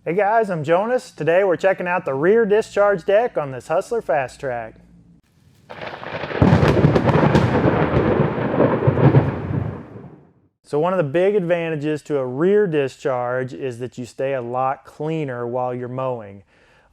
Hey guys, I'm Jonas. Today we're checking out the rear discharge deck on this Hustler Fastrak. So one of the big advantages to a rear discharge is that you stay a lot cleaner while you're mowing.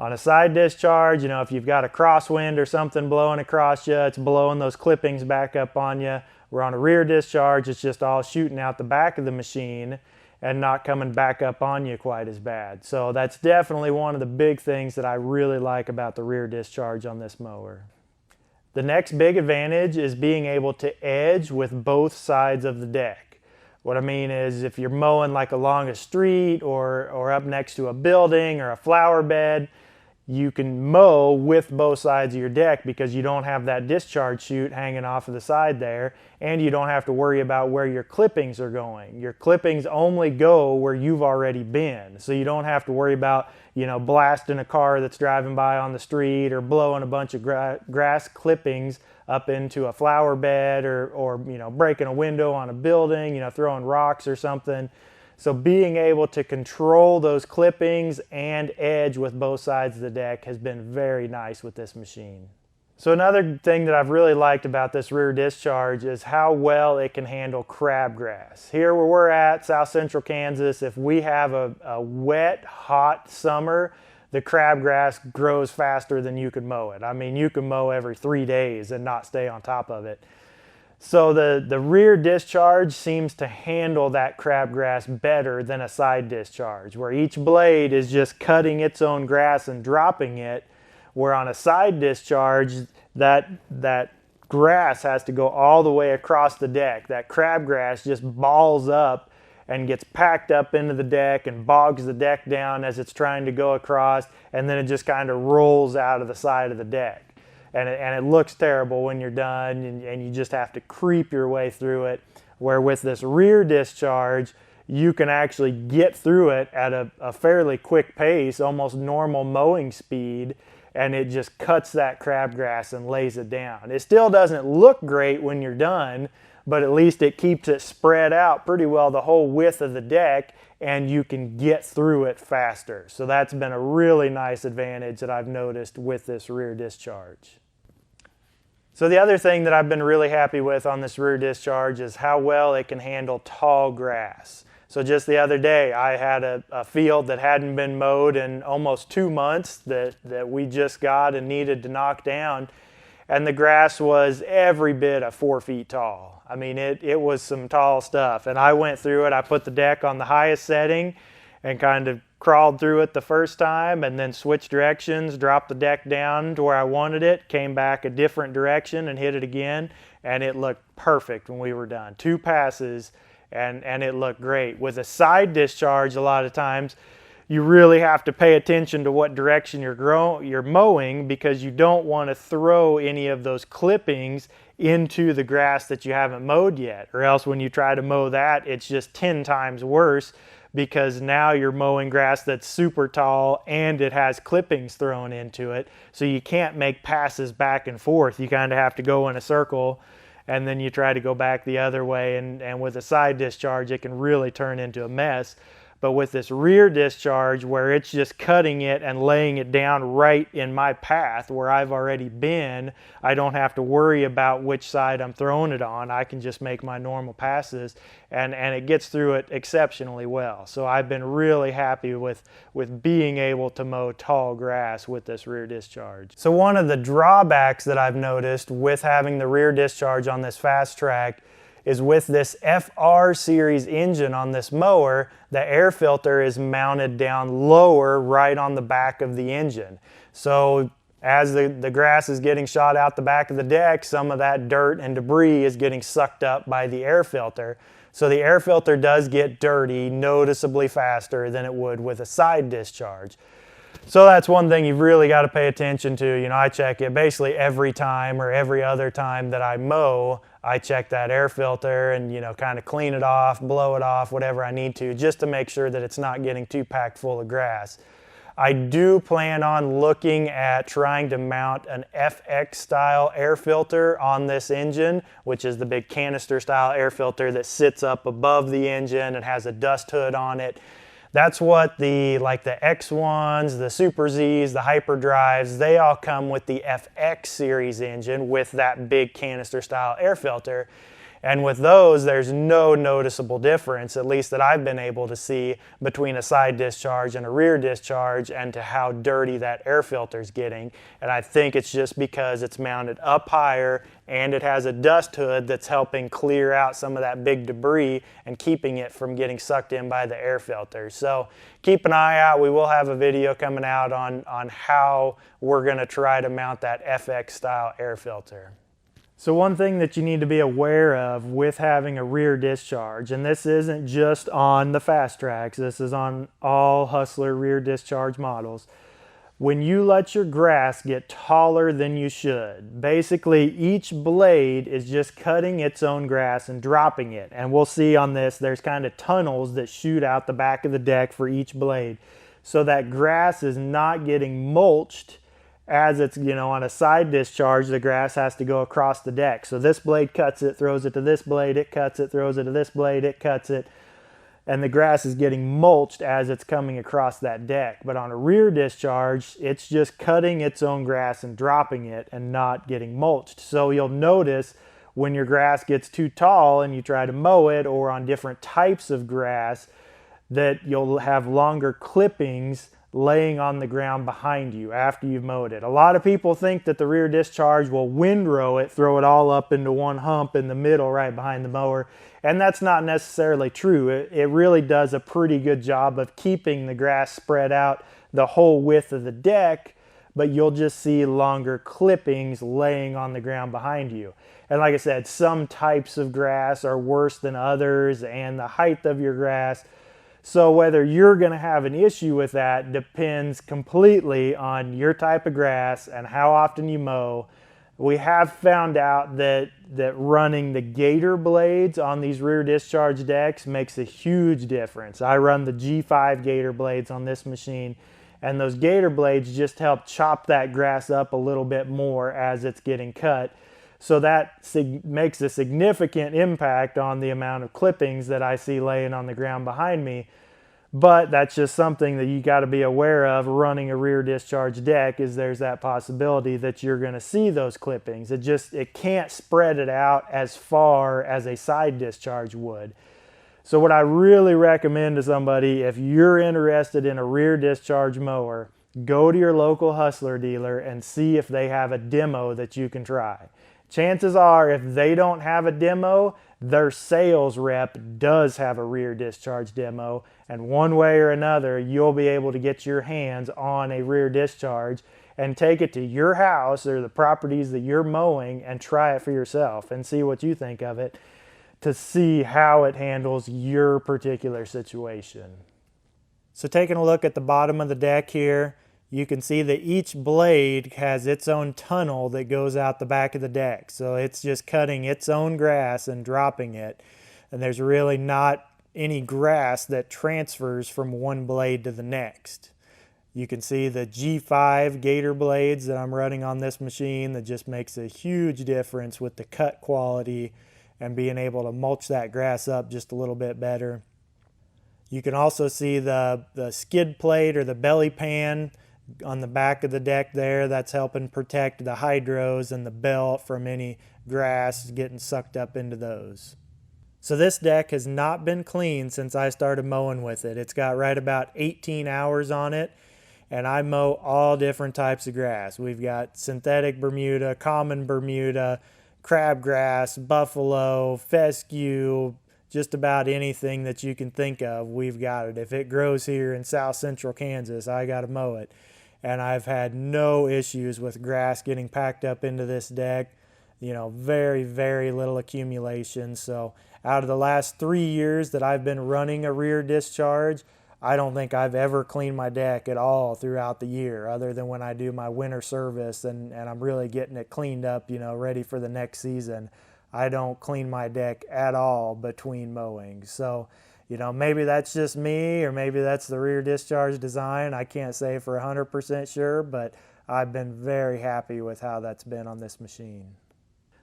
On a side discharge, if you've got a crosswind or something blowing across you, it's blowing those clippings back up on you. Where on a rear discharge, it's just all shooting out the back of the machine and not coming back up on you quite as bad. So that's definitely one of the big things that I really like about the rear discharge on this mower. The next big advantage is being able to edge with both sides of the deck. What I mean is if you're mowing like along a street or up next to a building or a flower bed, you can mow with both sides of your deck because you don't have that discharge chute hanging off of the side there, and you don't have to worry about where your clippings are going. Your clippings only go where you've already been, so you don't have to worry about blasting a car that's driving by on the street or blowing a bunch of grass clippings up into a flower bed or breaking a window on a building, throwing rocks or something. So being able to control those clippings and edge with both sides of the deck has been very nice with this machine. So another thing that I've really liked about this rear discharge is how well it can handle crabgrass. Here where we're at, South Central Kansas, if we have a wet, hot summer, the crabgrass grows faster than you can mow it. I mean, you can mow every 3 days and not stay on top of it. So the rear discharge seems to handle that crabgrass better than a side discharge, where each blade is just cutting its own grass and dropping it, where on a side discharge, that grass has to go all the way across the deck. That crabgrass just balls up and gets packed up into the deck and bogs the deck down as it's trying to go across, and then it just kind of rolls out of the side of the deck. And it looks terrible when you're done, and you just have to creep your way through it. Where with this rear discharge, you can actually get through it at a fairly quick pace, almost normal mowing speed, and it just cuts that crabgrass and lays it down. It still doesn't look great when you're done, but at least it keeps it spread out pretty well the whole width of the deck, and you can get through it faster. So that's been a really nice advantage that I've noticed with this rear discharge. So the other thing that I've been really happy with on this rear discharge is how well it can handle tall grass. So just the other day, I had a field that hadn't been mowed in almost 2 months that we just got and needed to knock down. And the grass was every bit of 4 feet tall. I mean, it was some tall stuff. And I went through it. I put the deck on the highest setting and kind of crawled through it the first time, and then switched directions, dropped the deck down to where I wanted it, came back a different direction and hit it again, and it looked perfect when we were done. 2 passes, and it looked great. With a side discharge, a lot of times, you really have to pay attention to what direction you're mowing, because you don't want to throw any of those clippings into the grass that you haven't mowed yet, or else when you try to mow that, it's just 10 times worse, because now you're mowing grass that's super tall and it has clippings thrown into it. So you can't make passes back and forth. You kind of have to go in a circle, and then you try to go back the other way. And with a side discharge, it can really turn into a mess. But with this rear discharge, where it's just cutting it and laying it down right in my path where I've already been, I don't have to worry about which side I'm throwing it on. I can just make my normal passes, and it gets through it exceptionally well. So I've been really happy with being able to mow tall grass with this rear discharge. So one of the drawbacks that I've noticed with having the rear discharge on this Fastrak is with this FR series engine on this mower, the air filter is mounted down lower right on the back of the engine. So as the grass is getting shot out the back of the deck, some of that dirt and debris is getting sucked up by the air filter. So the air filter does get dirty noticeably faster than it would with a side discharge. So that's one thing you've really got to pay attention to. I check it basically every time or every other time that I mow. I check that air filter and kind of clean it off, blow it off, whatever I need to, just to make sure that it's not getting too packed full of grass. I do plan on looking at trying to mount an FX style air filter on this engine, which is the big canister style air filter that sits up above the engine and has a dust hood on it. That's what the X1s, the Super Zs, the Hyperdrives, they all come with the FX series engine with that big canister style air filter. And with those, there's no noticeable difference, at least that I've been able to see, between a side discharge and a rear discharge and to how dirty that air filter is getting. And I think it's just because it's mounted up higher and it has a dust hood that's helping clear out some of that big debris and keeping it from getting sucked in by the air filter. So keep an eye out. We will have a video coming out on how we're going to try to mount that FX style air filter. So one thing that you need to be aware of with having a rear discharge, and this isn't just on the Fastraks, this is on all Hustler rear discharge models. When you let your grass get taller than you should, basically each blade is just cutting its own grass and dropping it. And we'll see on this, there's kind of tunnels that shoot out the back of the deck for each blade. So that grass is not getting mulched. As it's, on a side discharge, the grass has to go across the deck. So this blade cuts it, throws it to this blade, it cuts it, throws it to this blade, it cuts it. And the grass is getting mulched as it's coming across that deck. But on a rear discharge, it's just cutting its own grass and dropping it and not getting mulched. So you'll notice when your grass gets too tall and you try to mow it, or on different types of grass, that you'll have longer clippings laying on the ground behind you after you've mowed it. A lot of people think that the rear discharge will windrow it, throw it all up into one hump in the middle right behind the mower, and that's not necessarily true. It really does a pretty good job of keeping the grass spread out the whole width of the deck, but you'll just see longer clippings laying on the ground behind you. And like I said, some types of grass are worse than others, and the height of your grass. So whether you're going to have an issue with that depends completely on your type of grass and how often you mow. We have found out that running the gator blades on these rear discharge decks makes a huge difference. I run the G5 gator blades on this machine, and those gator blades just help chop that grass up a little bit more as it's getting cut. So that makes a significant impact on the amount of clippings that I see laying on the ground behind me. But that's just something that you got to be aware of running a rear discharge deck, is there's that possibility that you're going to see those clippings. It can't spread it out as far as a side discharge would. So what I really recommend to somebody, if you're interested in a rear discharge mower, go to your local Hustler dealer and see if they have a demo that you can try. Chances are, if they don't have a demo, their sales rep does have a rear discharge demo, and one way or another, you'll be able to get your hands on a rear discharge and take it to your house or the properties that you're mowing and try it for yourself and see what you think of it, to see how it handles your particular situation. So taking a look at the bottom of the deck here, you can see that each blade has its own tunnel that goes out the back of the deck. So it's just cutting its own grass and dropping it. And there's really not any grass that transfers from one blade to the next. You can see the G5 gator blades that I'm running on this machine, that just makes a huge difference with the cut quality and being able to mulch that grass up just a little bit better. You can also see the skid plate or the belly pan on the back of the deck there. That's helping protect the hydros and the belt from any grass getting sucked up into those. So this deck has not been cleaned since I started mowing with it. It's got right about 18 hours on it, and I mow all different types of grass. We've got synthetic Bermuda, common Bermuda, crabgrass, buffalo, fescue, just about anything that you can think of, we've got it. If it grows here in south central Kansas, I got to mow it. And I've had no issues with grass getting packed up into this deck. Very, very little accumulation. So out of the last 3 years that I've been running a rear discharge, I don't think I've ever cleaned my deck at all throughout the year, other than when I do my winter service and I'm really getting it cleaned up, ready for the next season. I don't clean my deck at all between mowings. So maybe that's just me, or maybe that's the rear discharge design. I can't say for 100% sure, but I've been very happy with how that's been on this machine.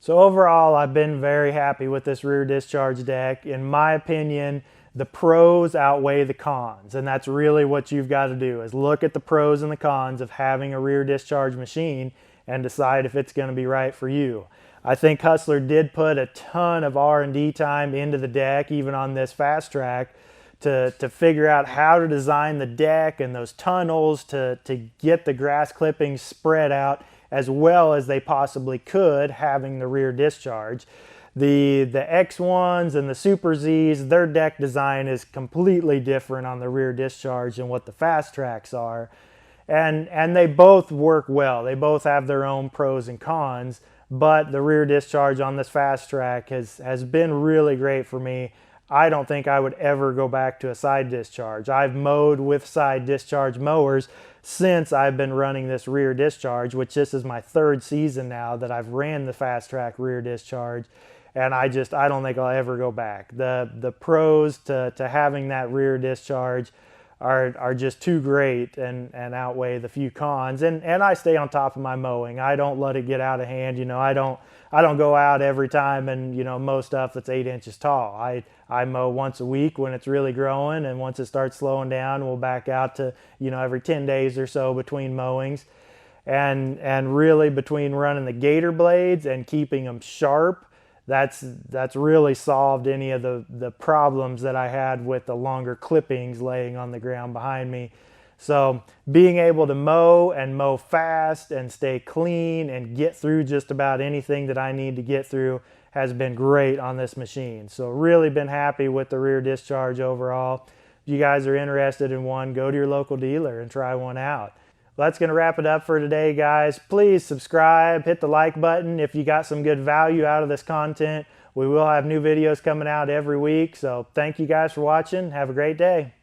So overall, I've been very happy with this rear discharge deck. In my opinion, the pros outweigh the cons, and that's really what you've got to do, is look at the pros and the cons of having a rear discharge machine and decide if it's going to be right for you. I think Hustler did put a ton of R&D time into the deck, even on this Fastrak, to figure out how to design the deck and those tunnels to get the grass clippings spread out as well as they possibly could, having the rear discharge. The X1s and the Super Zs, their deck design is completely different on the rear discharge than what the Fastraks are. And they both work well. They both have their own pros and cons, but the rear discharge on this Fastrak has been really great for me. I don't think I would ever go back to a side discharge. I've mowed with side discharge mowers since I've been running this rear discharge, which this is my third season now that I've ran the Fastrak rear discharge. And I don't think I'll ever go back. The pros to having that rear discharge are just too great and outweigh the few cons. And I stay on top of my mowing. I don't let it get out of hand. I don't go out every time and mow stuff that's 8 inches tall. I mow once a week when it's really growing, and once it starts slowing down, we'll back out to every 10 days or so between mowings. And really, between running the gator blades and keeping them sharp, that's really solved any of the problems that I had with the longer clippings laying on the ground behind me. So being able to mow fast and stay clean and get through just about anything that I need to get through has been great on this machine. So really been happy with the rear discharge overall. If you guys are interested in one, go to your local dealer and try one out. Well, that's going to wrap it up for today, guys. Please subscribe, hit the like button if you got some good value out of this content. We will have new videos coming out every week. So thank you guys for watching. Have a great day.